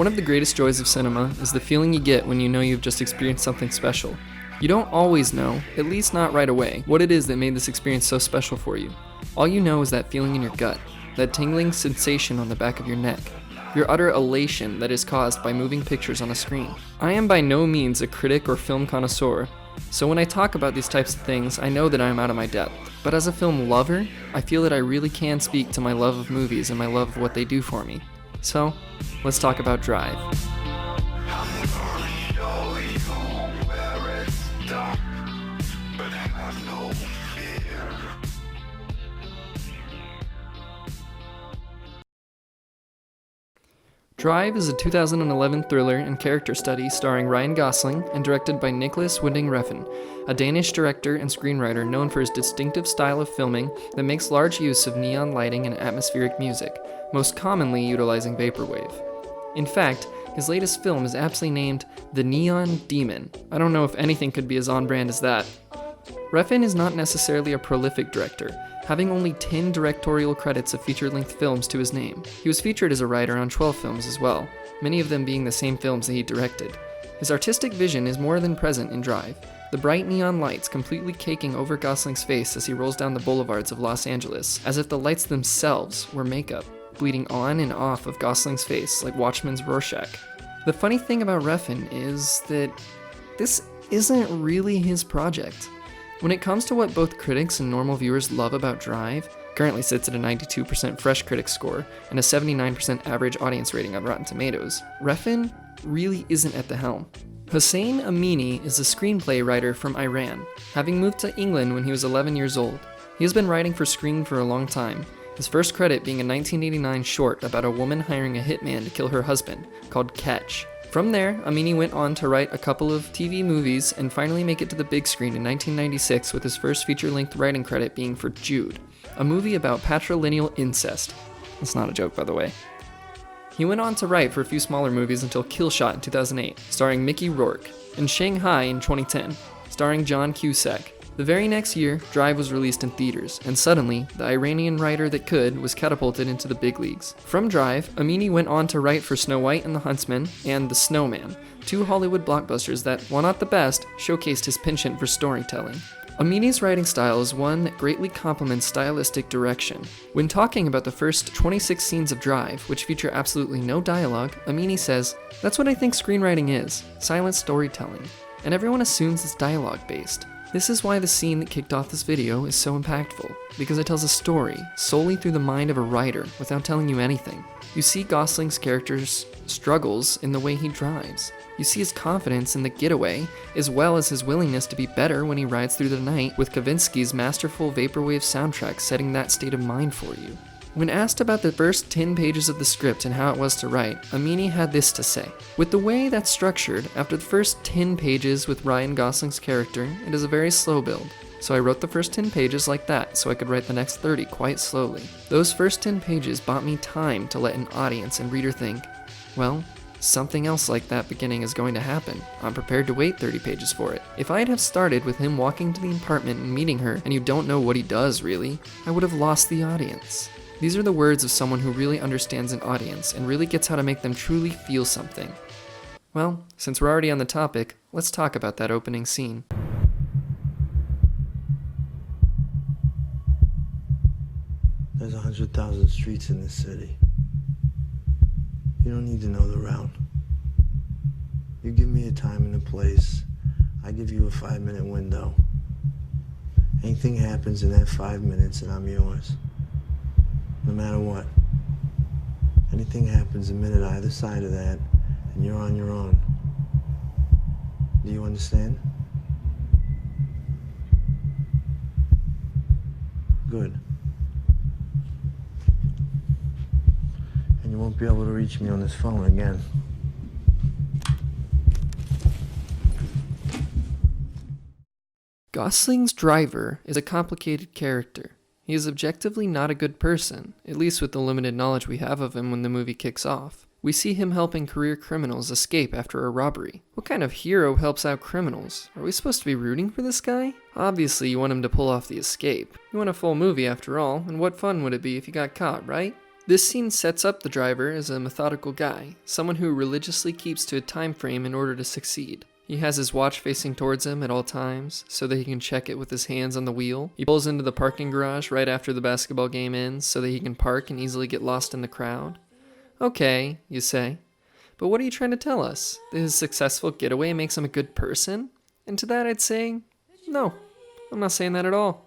One of the greatest joys of cinema is the feeling you get when you know you've just experienced something special. You don't always know, at least not right away, what it is that made this experience so special for you. All you know is that feeling in your gut, that tingling sensation on the back of your neck, your utter elation that is caused by moving pictures on a screen. I am by no means a critic or film connoisseur, so when I talk about these types of things, I know that I am out of my depth. But as a film lover, I feel that I really can speak to my love of movies and my love of what they do for me. So, let's talk about Drive. Drive is a 2011 thriller and character study starring Ryan Gosling and directed by Nicolas Winding Refn, a Danish director and screenwriter known for his distinctive style of filming that makes large use of neon lighting and atmospheric music, most commonly utilizing vaporwave. In fact, his latest film is aptly named The Neon Demon. I don't know if anything could be as on-brand as that. Refn is not necessarily a prolific director, having only 10 directorial credits of feature-length films to his name. He was featured as a writer on 12 films as well, many of them being the same films that he directed. His artistic vision is more than present in Drive, the bright neon lights completely caking over Gosling's face as he rolls down the boulevards of Los Angeles, as if the lights themselves were makeup, bleeding on and off of Gosling's face like Watchmen's Rorschach. The funny thing about Refn is that this isn't really his project. When it comes to what both critics and normal viewers love about Drive, currently sits at a 92% fresh critic score and a 79% average audience rating on Rotten Tomatoes, Refn really isn't at the helm. Hossein Amini is a screenplay writer from Iran, having moved to England when he was 11 years old. He has been writing for screen for a long time, his first credit being a 1989 short about a woman hiring a hitman to kill her husband, called Catch. From there, Amini went on to write a couple of TV movies and finally make it to the big screen in 1996 with his first feature-length writing credit being for Jude, a movie about patrilineal incest. That's not a joke, by the way. He went on to write for a few smaller movies until Kill Shot in 2008, starring Mickey Rourke, and Shanghai in 2010, starring John Cusack. The very next year, Drive was released in theaters, and suddenly, the Iranian writer that could was catapulted into the big leagues. From Drive, Amini went on to write for Snow White and the Huntsman and The Snowman, two Hollywood blockbusters that, while not the best, showcased his penchant for storytelling. Amini's writing style is one that greatly complements stylistic direction. When talking about the first 26 scenes of Drive, which feature absolutely no dialogue, Amini says, "That's what I think screenwriting is, silent storytelling, and everyone assumes it's dialogue-based. This is why the scene that kicked off this video is so impactful, because it tells a story solely through the mind of a writer without telling you anything. You see Gosling's character's struggles in the way he drives. You see his confidence in the getaway, as well as his willingness to be better when he rides through the night, with Kavinsky's masterful vaporwave soundtrack setting that state of mind for you." When asked about the first 10 pages of the script and how it was to write, Amini had this to say: "With the way that's structured, after the first 10 pages with Ryan Gosling's character, it is a very slow build. So I wrote the first 10 pages like that so I could write the next 30 quite slowly. Those first 10 pages bought me time to let an audience and reader think, well, something else like that beginning is going to happen. I'm prepared to wait 30 pages for it. If I'd have started with him walking to the apartment and meeting her, and you don't know what he does really, I would have lost the audience." These are the words of someone who really understands an audience and really gets how to make them truly feel something. Well, since we're already on the topic, let's talk about that opening scene. There's 100,000 streets in this city. You don't need to know the route. You give me a time and a place, I give you a 5-minute window. Anything happens in that 5 minutes and I'm yours. No matter what. Anything happens a minute either side of that, and you're on your own. Do you understand? Good. And you won't be able to reach me on this phone again. Gosling's driver is a complicated character. He is objectively not a good person, at least with the limited knowledge we have of him when the movie kicks off. We see him helping career criminals escape after a robbery. What kind of hero helps out criminals? Are we supposed to be rooting for this guy? Obviously you want him to pull off the escape. You want a full movie after all, and what fun would it be if he got caught, right? This scene sets up the driver as a methodical guy, someone who religiously keeps to a time frame in order to succeed. He has his watch facing towards him at all times, so that he can check it with his hands on the wheel. He pulls into the parking garage right after the basketball game ends, so that he can park and easily get lost in the crowd. Okay, you say. But what are you trying to tell us? That his successful getaway makes him a good person? And to that I'd say, no, I'm not saying that at all.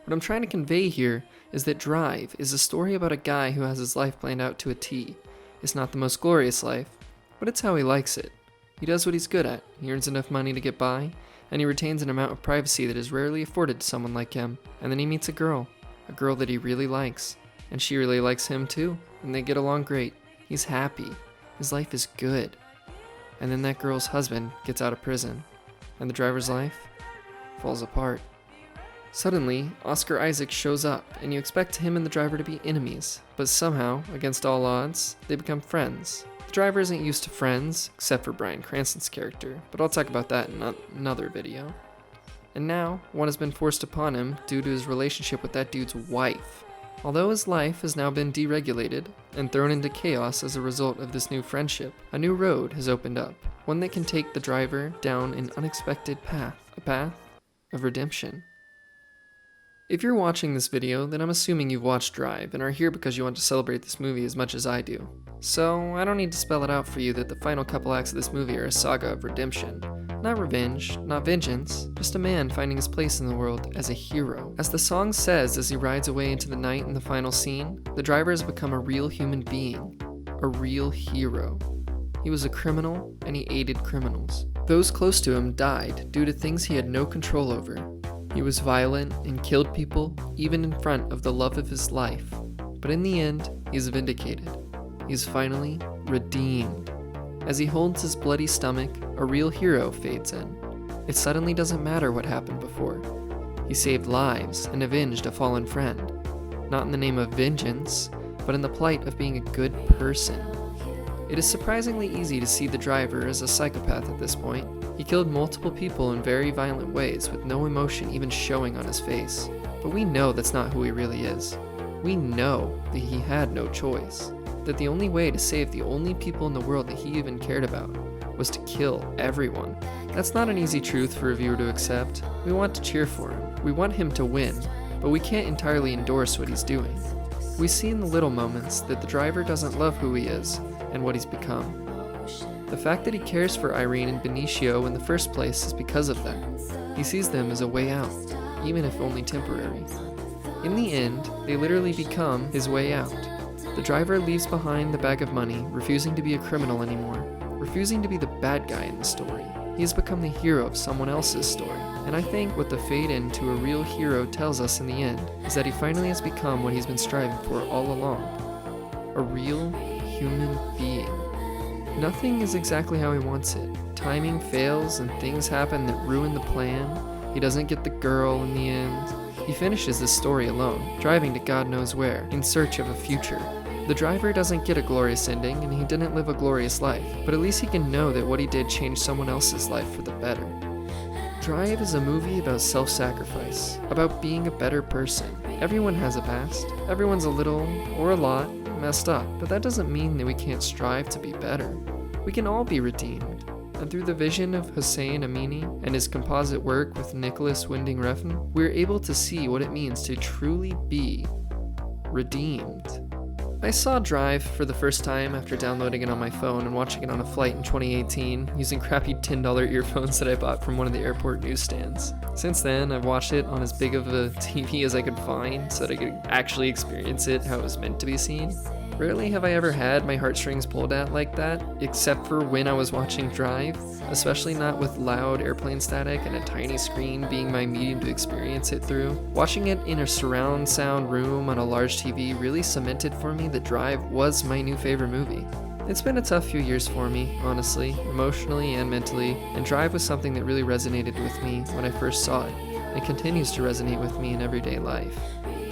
What I'm trying to convey here is that Drive is a story about a guy who has his life planned out to a T. It's not the most glorious life, but it's how he likes it. He does what he's good at, he earns enough money to get by, and he retains an amount of privacy that is rarely afforded to someone like him. And then he meets a girl that he really likes, and she really likes him too, and they get along great. He's happy, his life is good. And then that girl's husband gets out of prison, and the driver's life falls apart. Suddenly, Oscar Isaac shows up, and you expect him and the driver to be enemies, but somehow, against all odds, they become friends. The driver isn't used to friends, except for Bryan Cranston's character, but I'll talk about that in another video. And now, one has been forced upon him due to his relationship with that dude's wife. Although his life has now been deregulated and thrown into chaos as a result of this new friendship, a new road has opened up, one that can take the driver down an unexpected path, a path of redemption. If you're watching this video, then I'm assuming you've watched Drive and are here because you want to celebrate this movie as much as I do. So, I don't need to spell it out for you that the final couple acts of this movie are a saga of redemption. Not revenge, not vengeance, just a man finding his place in the world as a hero. As the song says as he rides away into the night in the final scene, the driver has become a real human being, a real hero. He was a criminal, and he aided criminals. Those close to him died due to things he had no control over. He was violent and killed people, even in front of the love of his life. But in the end, he's vindicated. He's finally redeemed. As he holds his bloody stomach, a real hero fades in. It suddenly doesn't matter what happened before. He saved lives and avenged a fallen friend. Not in the name of vengeance, but in the plight of being a good person. It is surprisingly easy to see the driver as a psychopath at this point. He killed multiple people in very violent ways with no emotion even showing on his face. But we know that's not who he really is. We know that he had no choice. That the only way to save the only people in the world that he even cared about was to kill everyone. That's not an easy truth for a viewer to accept. We want to cheer for him. We want him to win, but we can't entirely endorse what he's doing. We see in the little moments that the driver doesn't love who he is and what he's become. The fact that he cares for Irene and Benicio in the first place is because of them. He sees them as a way out, even if only temporary. In the end, they literally become his way out. The driver leaves behind the bag of money, refusing to be a criminal anymore, refusing to be the bad guy in the story. He has become the hero of someone else's story. And I think what the fade into a real hero tells us in the end is that he finally has become what he's been striving for all along. A real human being. Nothing is exactly how he wants it. Timing fails and things happen that ruin the plan. He doesn't get the girl in the end. He finishes this story alone, driving to God knows where, in search of a future. The driver doesn't get a glorious ending, and he didn't live a glorious life, but at least he can know that what he did changed someone else's life for the better. Drive is a movie about self-sacrifice, about being a better person. Everyone has a past. Everyone's a little, or a lot, messed up, but that doesn't mean that we can't strive to be better. We can all be redeemed. And through the vision of Hossein Amini and his composite work with Nicholas Winding Refn, we're able to see what it means to truly be redeemed. I saw Drive for the first time after downloading it on my phone and watching it on a flight in 2018 using crappy $10 earphones that I bought from one of the airport newsstands. Since then, I've watched it on as big of a TV as I could find so that I could actually experience it how it was meant to be seen. Rarely have I ever had my heartstrings pulled at like that, except for when I was watching Drive, especially not with loud airplane static and a tiny screen being my medium to experience it through. Watching it in a surround sound room on a large TV really cemented for me that Drive was my new favorite movie. It's been a tough few years for me, honestly, emotionally and mentally, and Drive was something that really resonated with me when I first saw it, and continues to resonate with me in everyday life.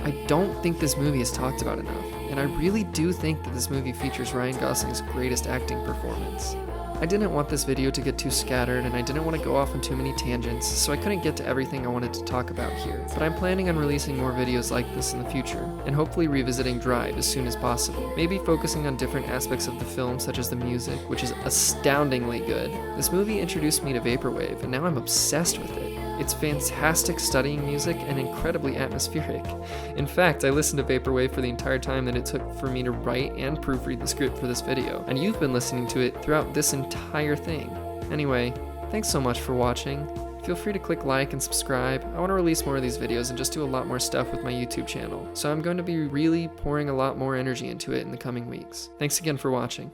I don't think this movie is talked about enough, and I really do think that this movie features Ryan Gosling's greatest acting performance. I didn't want this video to get too scattered, and I didn't want to go off on too many tangents, so I couldn't get to everything I wanted to talk about here. But I'm planning on releasing more videos like this in the future, and hopefully revisiting Drive as soon as possible. Maybe focusing on different aspects of the film, such as the music, which is astoundingly good. This movie introduced me to Vaporwave, and now I'm obsessed with it. It's fantastic studying music and incredibly atmospheric. In fact, I listened to Vaporwave for the entire time that it took for me to write and proofread the script for this video, and you've been listening to it throughout this entire thing. Anyway, thanks so much for watching. Feel free to click like and subscribe. I want to release more of these videos and just do a lot more stuff with my YouTube channel, so I'm going to be really pouring a lot more energy into it in the coming weeks. Thanks again for watching.